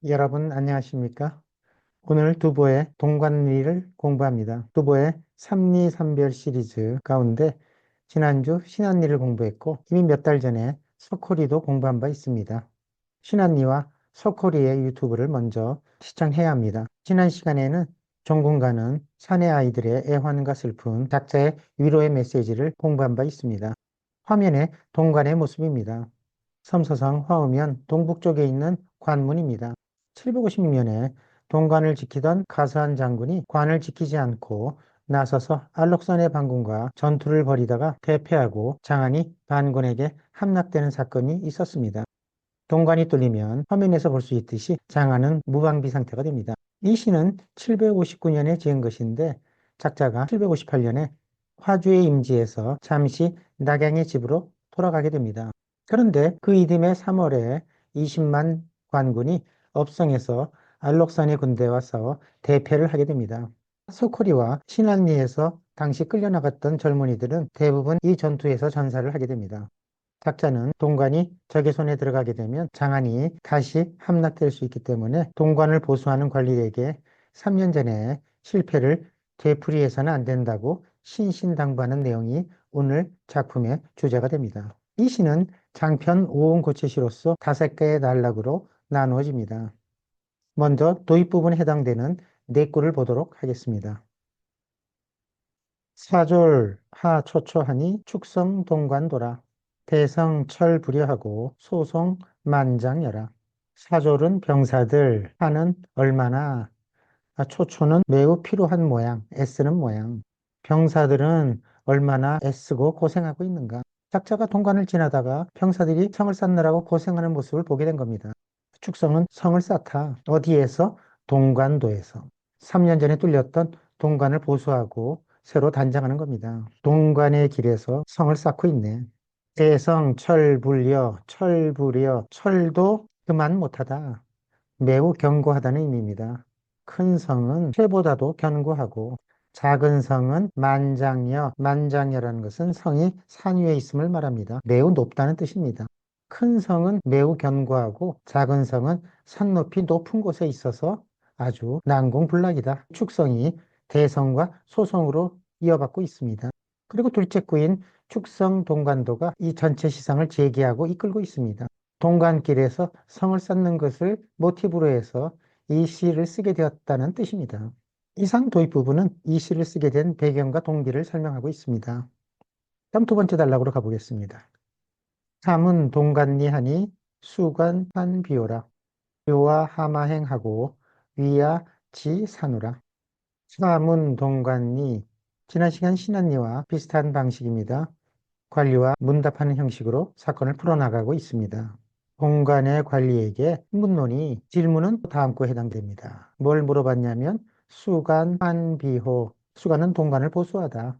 여러분 안녕하십니까? 오늘 두보의 동관리를 공부합니다. 두보의 삼리삼별 시리즈 가운데 지난주 신한리를 공부했고 이미 몇 달 전에 석호리도 공부한 바 있습니다. 신한리와 석호리의 유튜브를 먼저 시청해야 합니다. 지난 시간에는 전공가는 사내 아이들의 애환과 슬픈 작자의 위로의 메시지를 공부한 바 있습니다. 화면에 동관의 모습입니다. 섬서성 화우면 동북쪽에 있는 관문입니다. 756년에 동관을 지키던 가스한 장군이 관을 지키지 않고 나서서 알록산의 반군과 전투를 벌이다가 대패하고 장안이 반군에게 함락되는 사건이 있었습니다. 동관이 뚫리면 화면에서 볼 수 있듯이 장안은 무방비 상태가 됩니다. 이 시는 759년에 지은 것인데 작자가 758년에 화주의 임지에서 잠시 낙양의 집으로 돌아가게 됩니다. 그런데 그 이듬해 3월에 20만 관군이 업성에서 알록산의 군대와 싸워 대패를 하게 됩니다. 소코리와 신안리에서 당시 끌려나갔던 젊은이들은 대부분 이 전투에서 전사를 하게 됩니다. 작자는 동관이 적의 손에 들어가게 되면 장안이 다시 함락될 수 있기 때문에 동관을 보수하는 관리에게 3년 전에 실패를 되풀이해서는 안 된다고 신신당부하는 내용이 오늘 작품의 주제가 됩니다. 이 시는 장편 오온고치시로서 5개의 단락으로 나누어집니다. 먼저 도입 부분에 해당되는 네 구를 보도록 하겠습니다. 사졸 하초초하니 축성 동관도라. 대성 철부려하고 소송 만장여라. 사졸은 병사들, 하는 얼마나, 초초는 매우 필요한 모양, 애쓰는 모양. 병사들은 얼마나 애쓰고 고생하고 있는가. 작자가 동관을 지나다가 병사들이 성을 쌓느라고 고생하는 모습을 보게 된 겁니다. 축성은 성을 쌓다. 어디에서? 동관도에서. 3년 전에 뚫렸던 동관을 보수하고 새로 단장하는 겁니다. 동관의 길에서 성을 쌓고 있네. 대성, 철불려, 철부려, 철도 그만 못하다. 매우 견고하다는 의미입니다. 큰 성은 쇠보다도 견고하고 작은 성은 만장여, 만장여라는 것은 성이 산 위에 있음을 말합니다. 매우 높다는 뜻입니다. 큰 성은 매우 견고하고 작은 성은 산 높이 높은 곳에 있어서 아주 난공불락이다. 축성이 대성과 소성으로 이어받고 있습니다. 그리고 둘째 구인 축성 동관도가 이 전체 시상을 제기하고 이끌고 있습니다. 동관길에서 성을 쌓는 것을 모티브로 해서 이 시를 쓰게 되었다는 뜻입니다. 이상 도입 부분은 이 시를 쓰게 된 배경과 동기를 설명하고 있습니다. 다음 두 번째 단락으로 가보겠습니다. 삼은 동관리하니 수관 한비오라. 묘와 하마행하고 위야 지사누라. 삼은 동관리, 지난 시간 신한리와 비슷한 방식입니다. 관리와 문답하는 형식으로 사건을 풀어나가고 있습니다. 공간의 관리에게 문론이 질문은 다음구에 해당됩니다. 뭘 물어봤냐면 수간, 환비호. 수간은 동간을 보수하다.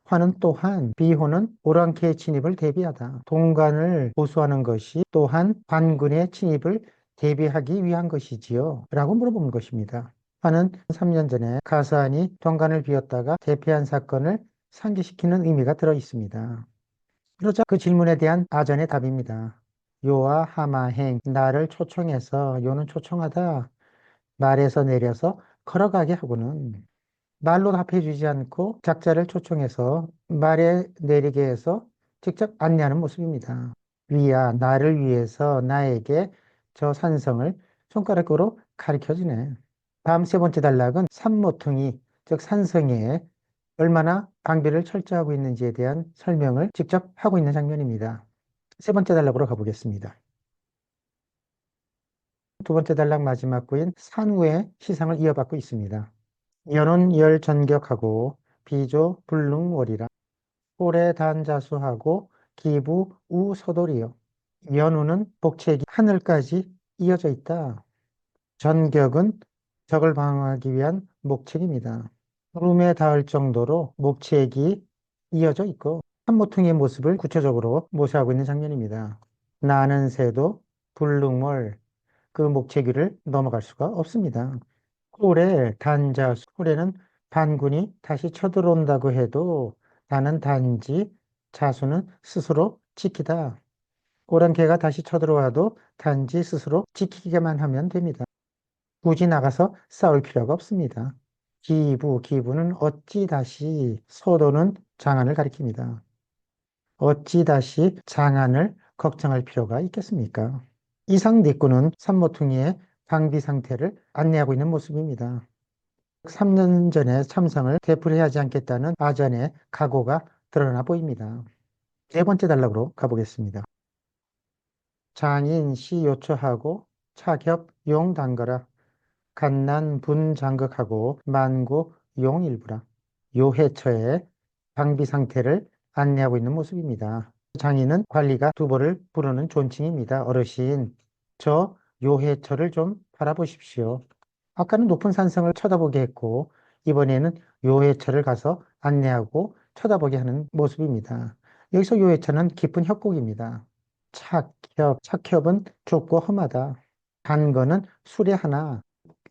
환은 또한, 비호는 오랑캐의 침입을 대비하다. 동간을 보수하는 것이 또한 관군의 침입을 대비하기 위한 것이지요. 라고 물어본 것입니다. 환은 3년 전에 가스안이 동간을 비웠다가 대피한 사건을 상기시키는 의미가 들어 있습니다. 그러자 그 질문에 대한 아전의 답입니다. 요와 하마행, 나를 초청해서, 요는 초청하다, 말에서 내려서 걸어가게 하고는 말로 답해주지 않고 작자를 초청해서 말에 내리게 해서 직접 안내하는 모습입니다. 위야, 나를 위해서 나에게 저 산성을 손가락으로 가르쳐주네. 다음 세 번째 단락은 산모퉁이, 즉 산성에 얼마나 방비를 철저하고 있는지에 대한 설명을 직접 하고 있는 장면입니다. 세 번째 단락으로 가보겠습니다. 두 번째 단락 마지막 구인 산후의 시상을 이어받고 있습니다. 연은 열전격하고 비조 불능월이라. 홀에 단자수하고 기부 우서돌이요. 연우는 복책이 하늘까지 이어져 있다. 전격은 적을 방어하기 위한 목책입니다. 구름에 닿을 정도로 목책이 이어져 있고 한모퉁이의 모습을 구체적으로 모시하고 있는 장면입니다. 나는 새도 불능월, 그 목책 위를 넘어갈 수가 없습니다. 홀에 단자수, 홀에는 반군이 다시 쳐들어온다고 해도 나는 단지 자수는 스스로 지키다. 오란 개가 다시 쳐들어와도 단지 스스로 지키기만 하면 됩니다. 굳이 나가서 싸울 필요가 없습니다. 기부는 어찌 다시 서도는 장안을 가리킵니다. 어찌 다시 장안을 걱정할 필요가 있겠습니까? 이상 니꾸는 산모퉁이의 방비 상태를 안내하고 있는 모습입니다. 3년 전에 참상을 되풀이하지 않겠다는 아전의 각오가 드러나 보입니다. 네 번째 단락으로 가보겠습니다. 장인 시 요초하고 차겹 용 담거라. 갓난 분 장극하고 만고 용 일부라. 요해처의 방비 상태를 안내하고 있는 모습입니다. 장인은 관리가 두보를 부르는 존칭입니다. 어르신, 저 요해처를 좀 바라보십시오. 아까는 높은 산성을 쳐다보게 했고 이번에는 요해처를 가서 안내하고 쳐다보게 하는 모습입니다. 여기서 요해처는 깊은 협곡입니다. 착협은 좁고 험하다. 단거는 수레 하나,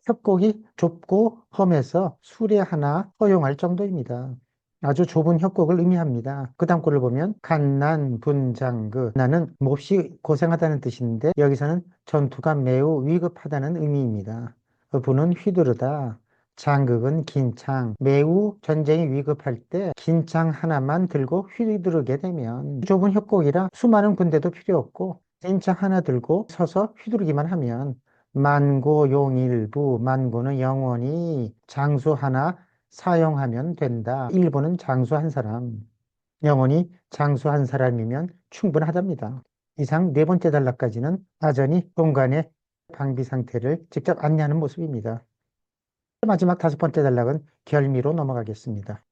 협곡이 좁고 험해서 수레 하나 허용할 정도입니다. 아주 좁은 협곡을 의미합니다. 그 다음 꼴을 보면 간난, 분장그 나는 몹시 고생하다는 뜻인데 여기서는 전투가 매우 위급하다는 의미입니다. 분은 휘두르다, 장극은 긴창, 매우 전쟁이 위급할 때 긴창 하나만 들고 휘두르게 되면 좁은 협곡이라 수많은 군대도 필요 없고 긴창 하나 들고 서서 휘두르기만 하면 만고용일부, 만고는 영원히 장수 하나 사용하면 된다. 일부는 장수 한 사람, 영원히 장수 한 사람이면 충분하답니다. 이상 네 번째 단락까지는 아전이 동간의 방비 상태를 직접 안내하는 모습입니다. 마지막 다섯 번째 단락은 결미로 넘어가겠습니다.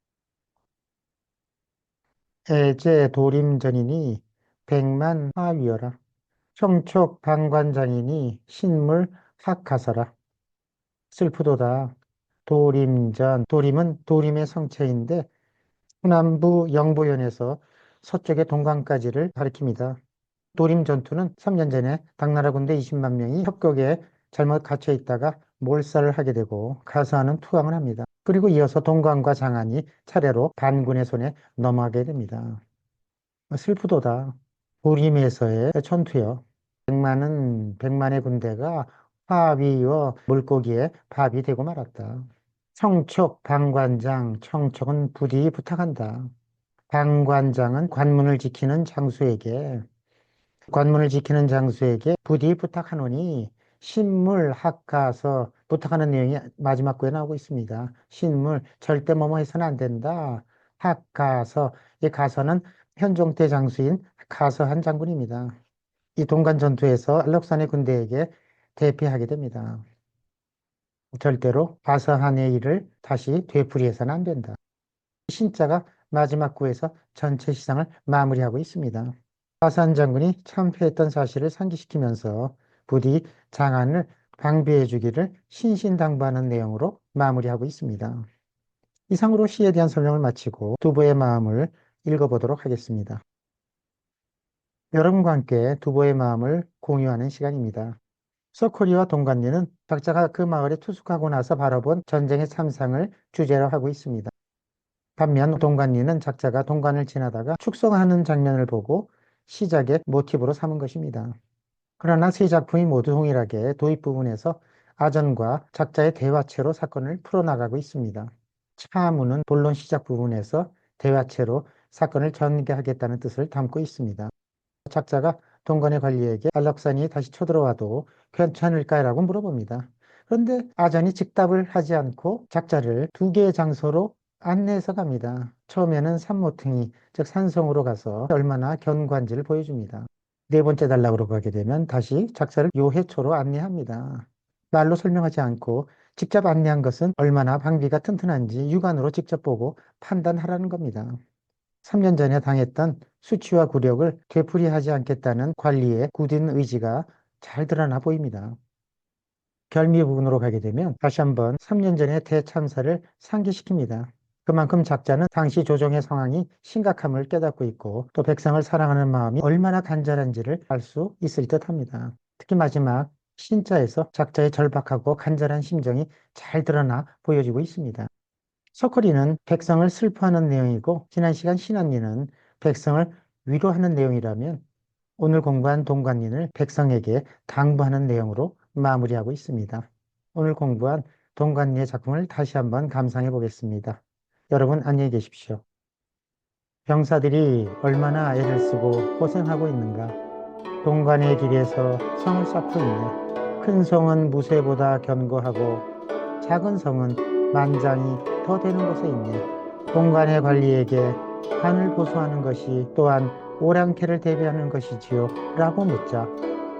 애제 도림전이니 백만 하위여라. 청촉 방관장이니 신물 학가서라. 슬프도다. 도림전, 도림은 도림의 성체인데 서남부 영보현에서 서쪽의 동강까지를 가리킵니다. 도림 전투는 3년 전에 당나라 군대 20만 명이 협곡에 잘못 갇혀 있다가 몰살을 하게 되고 가서하는 투항을 합니다. 그리고 이어서 동광과 장안이 차례로 반군의 손에 넘어가게 됩니다. 슬프도다. 도림에서의 전투요. 백만의 군대가 화위와 물고기에 밥이 되고 말았다. 청촉, 방관장, 청촉은 부디 부탁한다. 방관장은 관문을 지키는 장수에게 부디 부탁하노니 신물 학가서 부탁하는 내용이 마지막 구에 나오고 있습니다. 신물 절대 뭐뭐 해서는 안 된다. 학가서 이 가서는 현종대 장수인 가서한 장군입니다. 이 동관 전투에서 알록산의 군대에게 대피하게 됩니다. 절대로 가서한의 일을 다시 되풀이해서는 안 된다. 신자가 마지막 구에서 전체 시상을 마무리하고 있습니다. 가서한 장군이 참패했던 사실을 상기시키면서 부디 장안을 방비해 주기를 신신당부하는 내용으로 마무리하고 있습니다. 이상으로 시에 대한 설명을 마치고 두보의 마음을 읽어보도록 하겠습니다. 여러분과 함께 두보의 마음을 공유하는 시간입니다. 서코리와 동관리는 각자가 그 마을에 투숙하고 나서 바라본 전쟁의 참상을 주제로 하고 있습니다. 반면 동관리는 작자가 동관을 지나다가 축성하는 장면을 보고 시작의 모티브로 삼은 것입니다. 그러나 세 작품이 모두 동일하게 도입 부분에서 아전과 작자의 대화체로 사건을 풀어나가고 있습니다. 차문은 본론 시작 부분에서 대화체로 사건을 전개하겠다는 뜻을 담고 있습니다. 작자가 동관의 관리에게 안락산이 다시 쳐들어와도 괜찮을까라고 물어봅니다. 그런데 아전이 즉답을 하지 않고 작자를 두 개의 장소로 안내해서 갑니다. 처음에는 산모퉁이, 즉 산성으로 가서 얼마나 견고한지를 보여줍니다. 네 번째 단락으로 가게 되면 다시 작자를 요해초로 안내합니다. 말로 설명하지 않고 직접 안내한 것은 얼마나 방비가 튼튼한지 육안으로 직접 보고 판단하라는 겁니다. 3년 전에 당했던 수치와 굴욕을 되풀이하지 않겠다는 관리의 굳은 의지가 잘 드러나 보입니다. 결미 부분으로 가게 되면 다시 한번 3년 전의 대참사를 상기시킵니다. 그만큼 작자는 당시 조정의 상황이 심각함을 깨닫고 있고 또 백성을 사랑하는 마음이 얼마나 간절한지를 알 수 있을 듯합니다. 특히 마지막 신자에서 작자의 절박하고 간절한 심정이 잘 드러나 보여지고 있습니다. 서커리는 백성을 슬퍼하는 내용이고 지난 시간 신한리는 백성을 위로하는 내용이라면 오늘 공부한 동관인을 백성에게 당부하는 내용으로 마무리하고 있습니다. 오늘 공부한 동관인의 작품을 다시 한번 감상해 보겠습니다. 여러분 안녕히 계십시오. 병사들이 얼마나 애를 쓰고 고생하고 있는가. 동관의 길에서 성을 쌓고 있네. 큰 성은 무쇠보다 견고하고 작은 성은 만장이 더 되는 곳에 있네. 동관의 관리에게 한을 보수하는 것이 또한 오랑캐를 대비하는 것이지요? 라고 묻자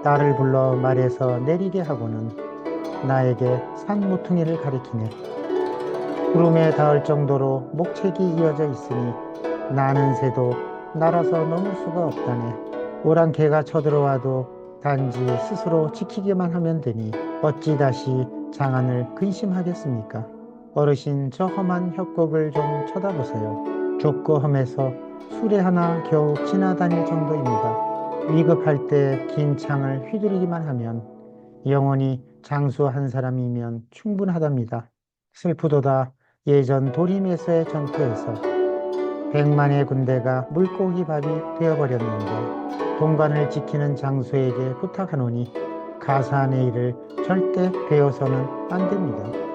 나를 불러 말에서 내리게 하고는 나에게 산 모퉁이를 가리키네. 구름에 닿을 정도로 목책이 이어져 있으니 나는 새도 날아서 넘을 수가 없다네. 오랑캐가 쳐들어와도 단지 스스로 지키기만 하면 되니 어찌 다시 장안을 근심하겠습니까? 어르신 저 험한 협곡을 좀 쳐다보세요. 좁고 험해서 수레 하나 겨우 지나다닐 정도입니다. 위급할 때 긴 창을 휘두르기만 하면 영원히 장수 한 사람이면 충분하답니다. 슬프도다 예전 도림에서의 전투에서 100만의 군대가 물고기 밥이 되어버렸는데 동관을 지키는 장수에게 부탁하노니 가사한 일을 절대 배워서는 안 됩니다.